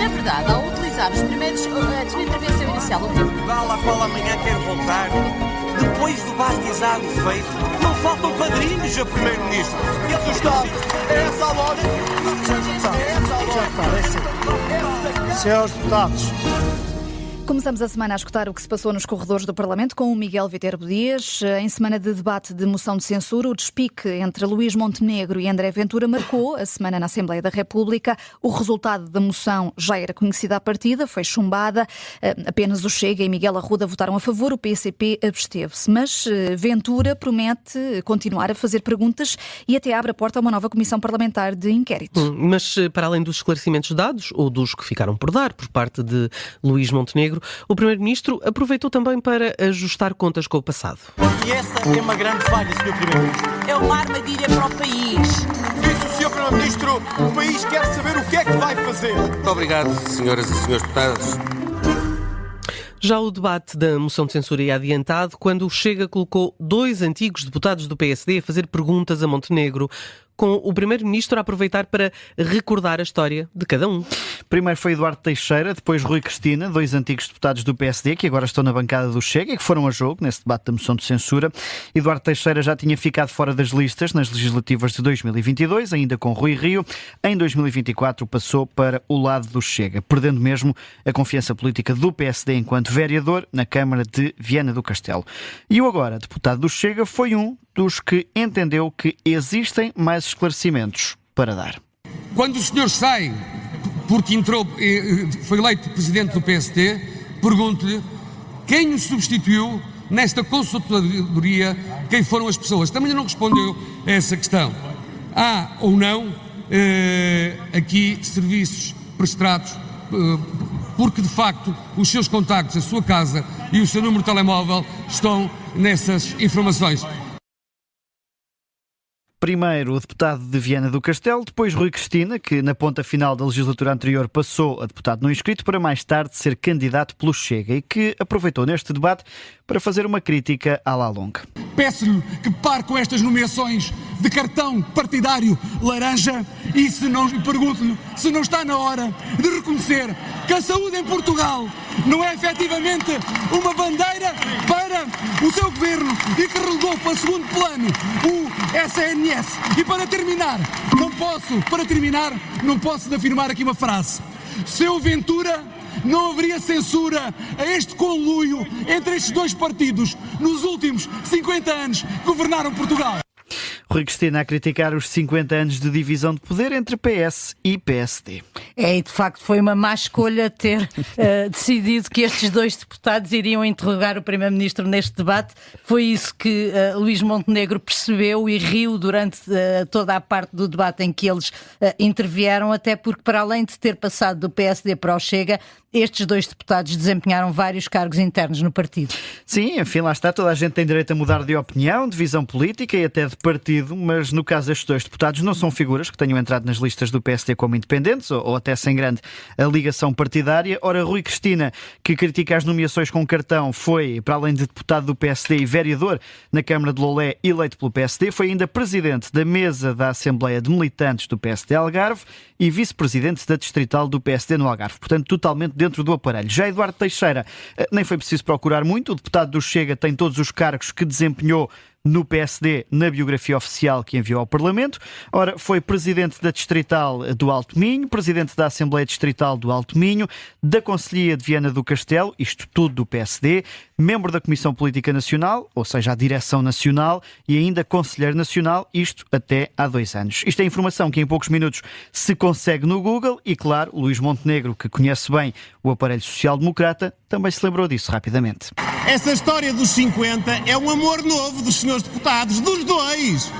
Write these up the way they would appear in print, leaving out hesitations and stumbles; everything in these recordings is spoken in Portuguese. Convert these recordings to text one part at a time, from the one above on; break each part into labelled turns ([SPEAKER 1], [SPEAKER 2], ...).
[SPEAKER 1] na verdade, ao utilizar a sua intervenção inicial,
[SPEAKER 2] Portugal, à qual amanhã quer voltar, depois do batizado feito, não faltam padrinhos a Primeiro-Ministro. E aqui está. É essa a lógica.
[SPEAKER 3] Senhores deputados.
[SPEAKER 4] Começamos a semana a escutar o que se passou nos corredores do Parlamento com o Miguel Viterbo Dias. Em semana de debate de moção de censura, o despique entre Luís Montenegro e André Ventura marcou a semana na Assembleia da República. O resultado da moção já era conhecido à partida, foi chumbada. Apenas o Chega e Miguel Arruda votaram a favor, o PCP absteve-se. Mas Ventura promete continuar a fazer perguntas e até abre a porta a uma nova comissão parlamentar de inquérito.
[SPEAKER 5] Mas para além dos esclarecimentos dados, ou dos que ficaram por dar por parte de Luís Montenegro, o Primeiro-Ministro aproveitou também para ajustar contas com o passado.
[SPEAKER 2] E essa é uma grande falha, Sr. Primeiro-Ministro.
[SPEAKER 1] é uma armadilha para o país.
[SPEAKER 2] Disse o Sr. Primeiro-Ministro, o país quer saber o que é que vai fazer.
[SPEAKER 6] Muito obrigado, senhoras e senhores deputados.
[SPEAKER 5] Já o debate da moção de censura ia adiantado quando o Chega colocou 2 antigos deputados do PSD a fazer perguntas a Montenegro, com o Primeiro-Ministro a aproveitar para recordar a história de cada um.
[SPEAKER 3] Primeiro foi Eduardo Teixeira, depois Rui Cristina, 2 antigos deputados do PSD que agora estão na bancada do Chega e que foram a jogo nesse debate da moção de censura. Eduardo Teixeira já tinha ficado fora das listas nas legislativas de 2022, ainda com Rui Rio. Em 2024 passou para o lado do Chega, perdendo mesmo a confiança política do PSD enquanto vereador na Câmara de Viana do Castelo. E o agora deputado do Chega foi um dos que entendeu que existem mais esclarecimentos para dar.
[SPEAKER 7] Quando o senhor sai, porque foi eleito presidente do PSD, pergunto-lhe quem o substituiu nesta consultadoria, quem foram as pessoas. Também não respondeu a essa questão. Há ou não aqui serviços prestados, porque de facto os seus contactos, a sua casa e o seu número de telemóvel estão nessas informações.
[SPEAKER 3] Primeiro o deputado de Viana do Castelo, depois Rui Cristina, que na ponta final da legislatura anterior passou a deputado não inscrito para mais tarde ser candidato pelo Chega e que aproveitou neste debate para fazer uma crítica à Lalonga.
[SPEAKER 7] Peço-lhe que pare com estas nomeações de cartão partidário laranja e pergunto-lhe se não está na hora de reconhecer que a saúde em Portugal não é efetivamente uma bandeira para o seu governo e que relegou para segundo plano o SNS. E para terminar, não posso afirmar aqui uma frase. Seu Ventura, não haveria censura a este conluio entre estes 2 partidos nos últimos 50 anos que governaram Portugal.
[SPEAKER 3] Rui Cristina a criticar os 50 anos de divisão de poder entre PS e PSD.
[SPEAKER 8] E de facto foi uma má escolha ter decidido que estes 2 deputados iriam interrogar o Primeiro-Ministro neste debate. Foi isso que Luís Montenegro percebeu e riu durante toda a parte do debate em que eles intervieram, até porque para além de ter passado do PSD para o Chega, estes 2 deputados desempenharam vários cargos internos no partido.
[SPEAKER 3] Sim, enfim, lá está, toda a gente tem direito a mudar de opinião, de visão política e até de partido, mas no caso destes 2 deputados não são figuras que tenham entrado nas listas do PSD como independentes ou até sem grande ligação partidária. Ora, Rui Cristina, que critica as nomeações com cartão, foi, para além de deputado do PSD e vereador na Câmara de Lolé, eleito pelo PSD, foi ainda presidente da mesa da Assembleia de Militantes do PSD Algarve e vice-presidente da Distrital do PSD no Algarve. Portanto, totalmente dentro do aparelho. Já Eduardo Teixeira, nem foi preciso procurar muito. O deputado do Chega tem todos os cargos que desempenhou no PSD na biografia oficial que enviou ao Parlamento. Ora, foi presidente da Distrital do Alto Minho, presidente da Assembleia Distrital do Alto Minho, da Conselhia de Viana do Castelo, isto tudo do PSD, membro da Comissão Política Nacional, ou seja, a Direção Nacional, e ainda Conselheiro Nacional, isto até há 2 anos. Isto é informação que em poucos minutos se consegue no Google e, claro, Luís Montenegro, que conhece bem o aparelho social-democrata, também se lembrou disso rapidamente.
[SPEAKER 9] Essa história dos 50 é um amor novo dos senhores deputados, dos dois.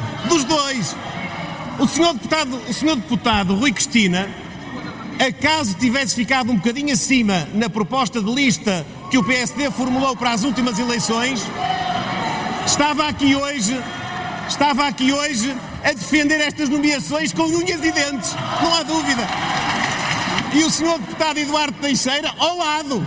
[SPEAKER 9] O senhor deputado Rui Cristina, acaso tivesse ficado um bocadinho acima na proposta de lista que o PSD formulou para as últimas eleições, estava aqui hoje a defender estas nomeações com unhas e dentes, não há dúvida. E o senhor deputado Eduardo Teixeira ao lado.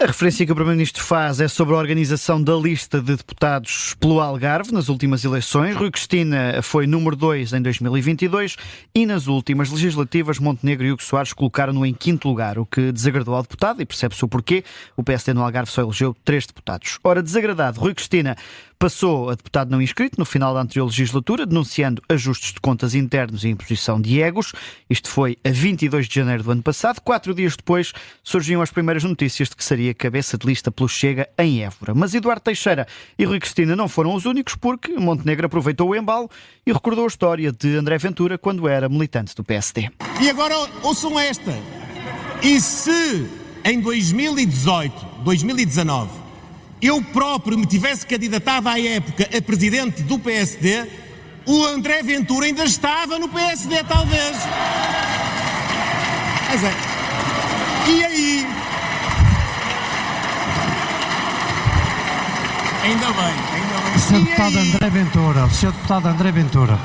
[SPEAKER 3] A referência que o Primeiro-Ministro faz é sobre a organização da lista de deputados pelo Algarve nas últimas eleições. Rui Cristina foi número 2 em 2022 e nas últimas legislativas Montenegro e Hugo Soares colocaram-no em 5º lugar, o que desagradou ao deputado e percebe-se o porquê. O PSD no Algarve só elegeu 3 deputados. Ora, desagradado, Rui Cristina passou a deputado não inscrito no final da anterior legislatura, denunciando ajustes de contas internos e imposição de egos. Isto foi a 22 de janeiro do ano passado. 4 dias depois surgiam as primeiras notícias de que seria cabeça de lista pelo Chega em Évora. Mas Eduardo Teixeira e Rui Cristina não foram os únicos, porque Montenegro aproveitou o embalo e recordou a história de André Ventura quando era militante do PSD.
[SPEAKER 9] E agora ouçam esta. E se em 2018, 2019, eu próprio me tivesse candidatado à época a presidente do PSD, o André Ventura ainda estava no PSD, talvez. Mas é. E aí? Ainda bem.
[SPEAKER 10] Sr. Deputado André Ventura.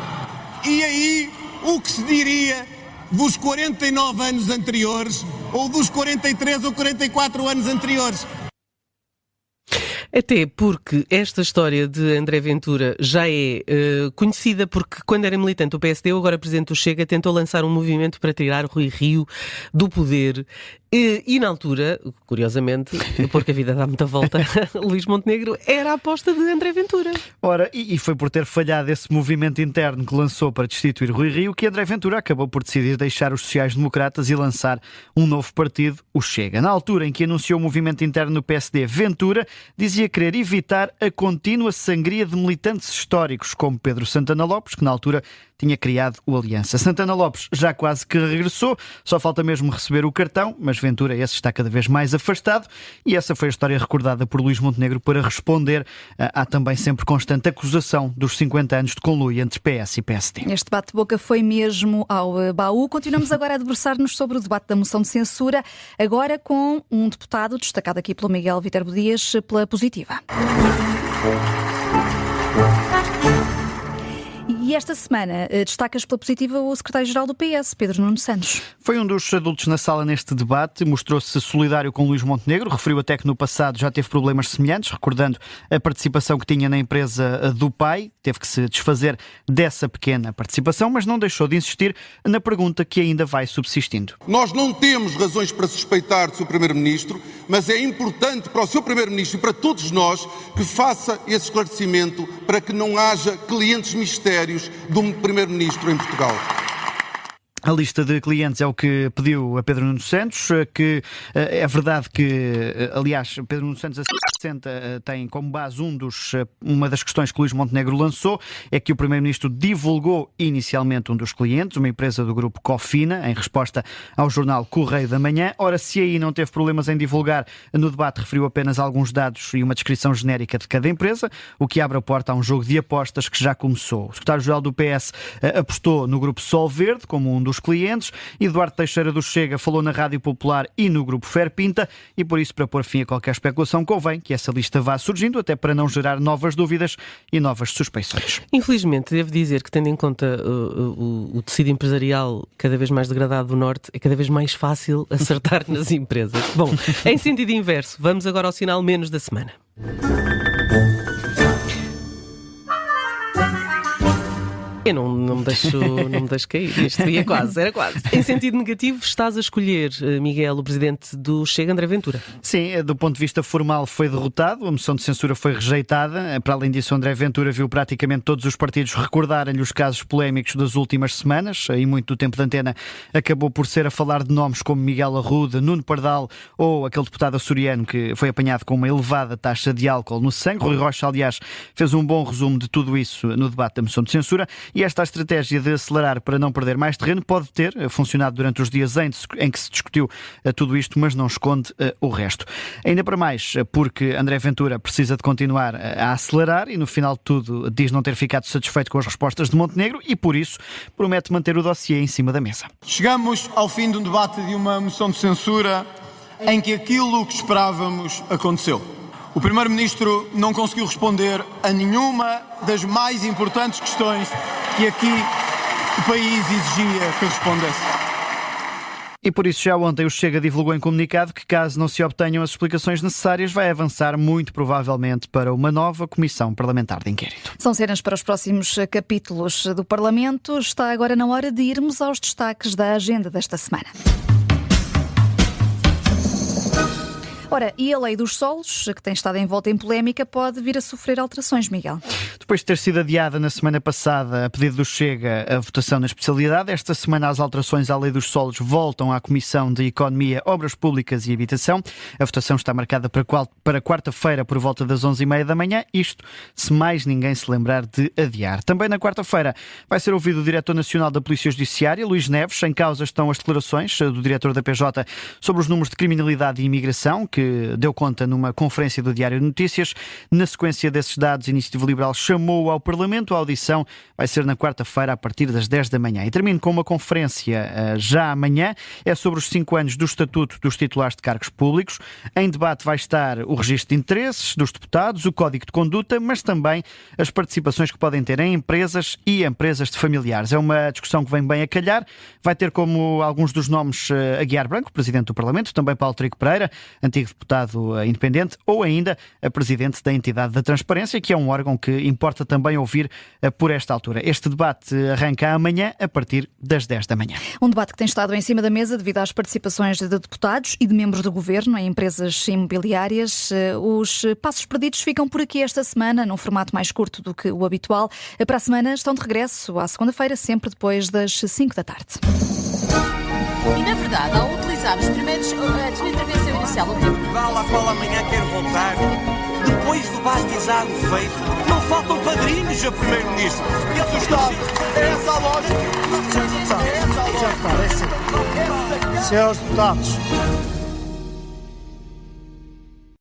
[SPEAKER 9] E aí, o que se diria dos 49 anos anteriores, ou dos 43 ou 44 anos anteriores?
[SPEAKER 5] Até porque esta história de André Ventura já é conhecida, porque quando era militante do PSD, agora presidente do Chega, tentou lançar um movimento para tirar Rui Rio do poder. E na altura, curiosamente, porque a vida dá muita volta, Luís Montenegro era a aposta de André Ventura.
[SPEAKER 3] Ora, e foi por ter falhado esse movimento interno que lançou para destituir Rui Rio que André Ventura acabou por decidir deixar os sociais-democratas e lançar um novo partido, o Chega. Na altura em que anunciou o movimento interno no PSD, Ventura dizia querer evitar a contínua sangria de militantes históricos, como Pedro Santana Lopes, que na altura tinha criado o Aliança. Santana Lopes já quase que regressou, só falta mesmo receber o cartão, mas Ventura esse está cada vez mais afastado e essa foi a história recordada por Luís Montenegro para responder à também sempre constante acusação dos 50 anos de conluio entre PS e PSD.
[SPEAKER 4] Este bate-boca foi mesmo ao baú. Continuamos agora a debruçar-nos sobre o debate da moção de censura, agora com um deputado destacado aqui pelo Miguel Viterbo Dias pela Positiva. E esta semana destacas pela Positiva o secretário-geral do PS, Pedro Nuno Santos.
[SPEAKER 3] Foi um dos adultos na sala neste debate, mostrou-se solidário com Luís Montenegro, referiu até que no passado já teve problemas semelhantes, recordando a participação que tinha na empresa do pai, teve que se desfazer dessa pequena participação, mas não deixou de insistir na pergunta que ainda vai subsistindo.
[SPEAKER 11] Nós não temos razões para suspeitar do Sr. Primeiro-Ministro, mas é importante para o Sr. Primeiro-Ministro e para todos nós que faça esse esclarecimento para que não haja clientes mistérios do Primeiro-Ministro em Portugal.
[SPEAKER 3] A lista de clientes é o que pediu a Pedro Nuno Santos, que é verdade que, aliás, Pedro Nuno Santos tem como base uma das questões que Luís Montenegro lançou, é que o Primeiro-Ministro divulgou inicialmente um dos clientes, uma empresa do grupo Cofina, em resposta ao jornal Correio da Manhã. Ora, se aí não teve problemas em divulgar, no debate referiu apenas alguns dados e uma descrição genérica de cada empresa, o que abre a porta a um jogo de apostas que já começou. O secretário-geral do PS apostou no grupo Sol Verde como um dos clientes. Eduardo Teixeira do Chega falou na Rádio Popular e no grupo Ferpinta e por isso, para pôr fim a qualquer especulação, convém que essa lista vá surgindo, até para não gerar novas dúvidas e novas suspeições.
[SPEAKER 5] Infelizmente, devo dizer que, tendo em conta o tecido empresarial cada vez mais degradado do Norte, é cada vez mais fácil acertar nas empresas. Bom, em sentido inverso, vamos agora ao sinal menos da semana. Eu não me deixo cair. Isto era quase. Em sentido negativo, estás a escolher, Miguel, o presidente do Chega, André Ventura.
[SPEAKER 3] Sim, do ponto de vista formal foi derrotado, a moção de censura foi rejeitada. Para além disso, André Ventura viu praticamente todos os partidos recordarem-lhe os casos polémicos das últimas semanas e muito do tempo de antena acabou por ser a falar de nomes como Miguel Arruda, Nuno Pardal ou aquele deputado açoriano que foi apanhado com uma elevada taxa de álcool no sangue. Rui Rocha, aliás, fez um bom resumo de tudo isso no debate da moção de censura. E esta estratégia de acelerar para não perder mais terreno pode ter funcionado durante os dias em que se discutiu tudo isto, mas não esconde o resto. Ainda para mais, porque André Ventura precisa de continuar a acelerar e no final de tudo diz não ter ficado satisfeito com as respostas de Montenegro e por isso promete manter o dossiê em cima da mesa.
[SPEAKER 12] Chegamos ao fim de um debate de uma moção de censura em que aquilo que esperávamos aconteceu. O Primeiro-Ministro não conseguiu responder a nenhuma das mais importantes questões que aqui o país exigia que respondesse.
[SPEAKER 3] E por isso já ontem o Chega divulgou em comunicado que, caso não se obtenham as explicações necessárias, vai avançar muito provavelmente para uma nova comissão parlamentar de inquérito.
[SPEAKER 4] São cenas para os próximos capítulos do Parlamento. Está agora na hora de irmos aos destaques da agenda desta semana. Ora, e a lei dos solos, que tem estado envolta em polémica, pode vir a sofrer alterações, Miguel?
[SPEAKER 3] Depois de ter sido adiada na semana passada a pedido do Chega a votação na especialidade, esta semana as alterações à lei dos solos voltam à Comissão de Economia, Obras Públicas e Habitação. A votação está marcada para quarta-feira por volta das 11h30 da manhã, isto se mais ninguém se lembrar de adiar. Também na quarta-feira vai ser ouvido o Diretor Nacional da Polícia Judiciária, Luís Neves. Em causa estão as declarações do Diretor da PJ sobre os números de criminalidade e imigração, que deu conta numa conferência do Diário de Notícias. Na sequência desses dados, a Iniciativa Liberal chamou ao Parlamento. A audição vai ser na quarta-feira a partir das 10 da manhã. E termino com uma conferência já amanhã. É sobre os 5 anos do Estatuto dos Titulares de Cargos Públicos. Em debate vai estar o registro de interesses dos deputados, o Código de Conduta, mas também as participações que podem ter em empresas e empresas de familiares. É uma discussão que vem bem a calhar. Vai ter como alguns dos nomes Aguiar Branco, Presidente do Parlamento, também Paulo Trigo Pereira, antigo deputado independente, ou ainda a Presidente da Entidade da Transparência, que é um órgão que importa também ouvir por esta altura. Este debate arranca amanhã a partir das 10 da manhã.
[SPEAKER 4] Um debate que tem estado em cima da mesa devido às participações de deputados e de membros do Governo em empresas imobiliárias. Os passos perdidos ficam por aqui esta semana, num formato mais curto do que o habitual. Para a semana estão de regresso à segunda-feira, sempre depois das 5 da tarde.
[SPEAKER 1] E, na verdade, ao utilizar os primeiros, a sua intervenção inicial, o tempo
[SPEAKER 2] Portugal, à qual amanhã quer voltar, depois do bastizado feito, não faltam padrinhos a Primeiro-Ministro.
[SPEAKER 9] É essa a lógica.
[SPEAKER 10] Senhores deputados,